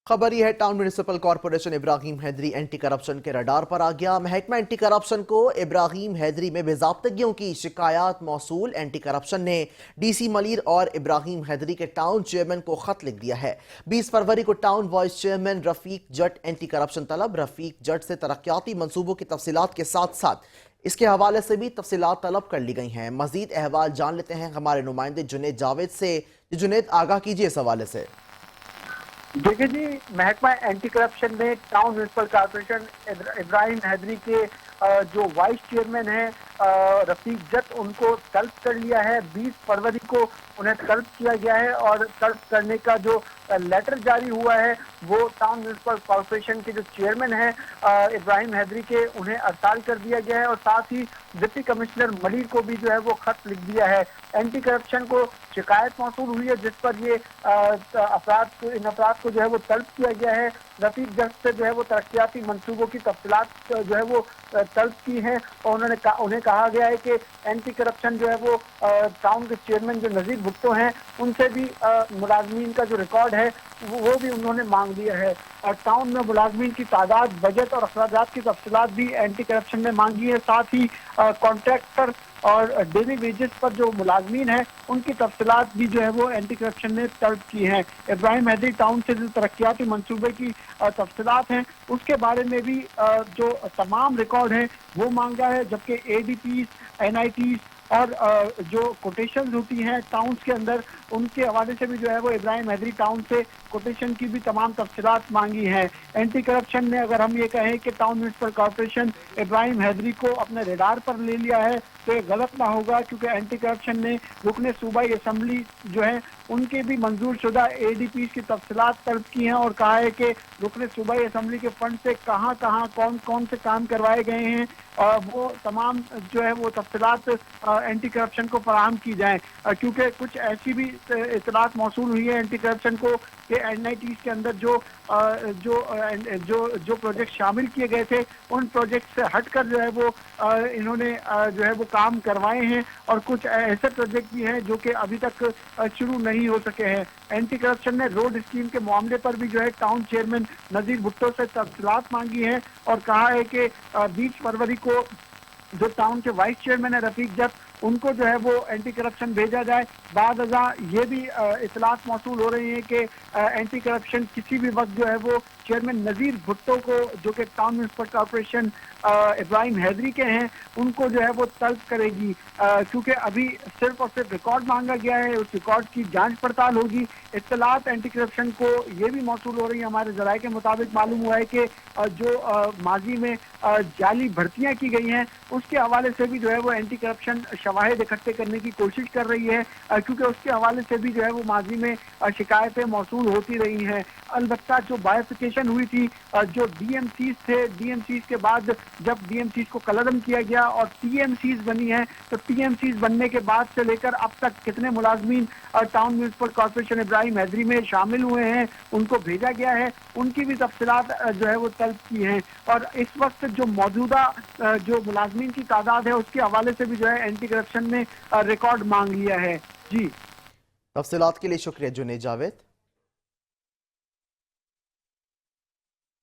खबर यह है town municipal corporation Ibrahim Hyderi anti corruption के रडार पर आ गया। महकमा एंटी करप्शन को इब्राहिम हैदरी में बेज़ाब्तगियों की शिकायत मौसूल। एंटी करप्शन ने डीसी मलिर और इब्राहिम हैदरी के टाउन चेयरमैन को खत लिख दिया है। 20 फरवरी को टाउन वाइस चेयरमैन रफीक जट एंटी करप्शन तलब। रफीक जट से तरक्याती मंसूबों की तफसीलात के साथ साथ इसके हवाले से भी तफसीलात तलब कर ली गई हैं। मजीद अहवाल जान लेते हैं हमारे नुमाइंदे जुनेद जावेद से। जुनेद, आगाह कीजिए इस हवाले से। देखिए जी, महकमा एंटी करप्शन ने town municipal corporation Ibrahim Hyderi के जो वाइस चेयरमैन हैं रफीक जट, उनको तलब कर लिया है। 20 फरवरी को उन्हें तलब किया गया है और तलब करने का जो लेटर जारी हुआ है वो टाउन म्यूनिसिपल कॉर्पोरेशन के जो चेयरमैन हैं इब्राहिम हैदरी के, उन्हें अरसाल कर दिया गया है और साथ ही डिप्टी कमिश्नर मलिर को भी जो है वो खत लिख दिया है। एंटी करप्शन को शिकायत मौसूल हुई है जिस पर ये इन अफराद को जो है वो तलब किया गया है। रफीक जट से जो है वो तरक्याती मंसूबों की तफसीलात जो है वो तलब की हैं और उन्हें कहा गया है कि एंटी करप्शन जो है वो टाउन के चेयरमैन जो नजीर भुट्टो हैं उनसे भी मुलाजमीन का जो रिकॉर्ड है वो भी उन्होंने मांग लिया है। और टाउन में मुलाजमीन की तादाद, बजट और अखराजात की तफसीलात भी एंटी करप्शन ने मांगी है। साथ ही कॉन्ट्रैक्टर और डेली वेजेस पर जो मुलाजमीन हैं उनकी तफसीलात भी जो है वो एंटी करप्शन ने तलब की हैं। इब्राहिम हैदरी टाउन से जो तरक्याती मंसूबे की तफसीलात हैं उसके बारे में भी जो तमाम रिकॉर्ड हैं वो मांगा है, जबकि ADPs, NITs और जो कोटेशन होती हैं टाउन्स के अंदर उनके हवाले से भी जो है वो इब्राहिम हैदरी टाउन से कोटेशन की भी तमाम तफसीलात मांगी हैं। एंटी करप्शन ने, अगर हम ये कहें कि town municipal corporation Ibrahim Hyderi को अपने रेडार पर ले लिया है तो ये गलत ना होगा, क्योंकि एंटी करप्शन ने रुकने सूबाई असम्बली जो है उनके भी मंजूर शुदा ADPs की तफसीलात तलब की हैं और कहा है कि रुकने सूबाई असम्बली के फंड से कहाँ कहाँ कौन कौन से काम करवाए गए हैं और वो तमाम जो है वो तफसीलात एंटी करप्शन को फराहम की जाएँ, क्योंकि कुछ ऐसी भी इतलात मौसूल हुई है एंटी करप्शन को कि NITs के अंदर जो प्रोजेक्ट शामिल किए गए थे उन प्रोजेक्ट से हटकर जो है वो इन्होंने जो है वो काम करवाए हैं और कुछ ऐसे प्रोजेक्ट भी हैं जो कि अभी तक शुरू नहीं हो सके हैं। एंटी करप्शन ने रोड स्कीम के मामले पर भी जो है टाउन चेयरमैन नजीर भुट्टो से तफसीलात मांगी है और कहा है कि 20 फरवरी को जो टाउन के वाइस चेयरमैन है रफीक जट, उनको जो है वो एंटी करप्शन भेजा जाए। बाद अज़ा ये भी इतलात मौसूल हो रही है कि एंटी करप्शन किसी भी वक्त जो है वो चेयरमैन नज़ीर भुट्टो को, जो कि town municipal corporation Ibrahim Hyderi के हैं, उनको जो है वो तलब करेगी, क्योंकि अभी सिर्फ और सिर्फ रिकॉर्ड मांगा गया है, उस रिकॉर्ड की जांच पड़ताल होगी। इत्तलात एंटी करप्शन को ये भी मौसूल हो रही है, हमारे ज़राए के मुताबिक मालूम हुआ है कि जो माजी में जाली भर्तियाँ की गई हैं उसके हवाले से भी जो है वो एंटी करप्शन शवाहिद इकट्ठे करने की कोशिश कर रही है, क्योंकि उसके हवाले से भी जो है वो माजी में शिकायतें मौसूल होती रही हैं। अलबत्ता जो बाइफिकेशन हुई थी, जो DMCs थे, DMCs के बाद जब DMCs को कलअदम किया गया और TMCs बनी है, तो TMCs बनने के बाद से लेकर अब तक कितने मुलाजमीन town municipal corporation Ibrahim Hyderi में शामिल हुए हैं, उनको भेजा गया है, उनकी भी तफसीलात जो है वो तलब की हैं। और इस वक्त जो मौजूदा जो मुलाजमीन की तादाद है उसके हवाले से भी जो है एंटी करप्शन ने रिकॉर्ड मांग लिया है। जी, तफसीलात के लिए शुक्रिया जुनेद जावेद।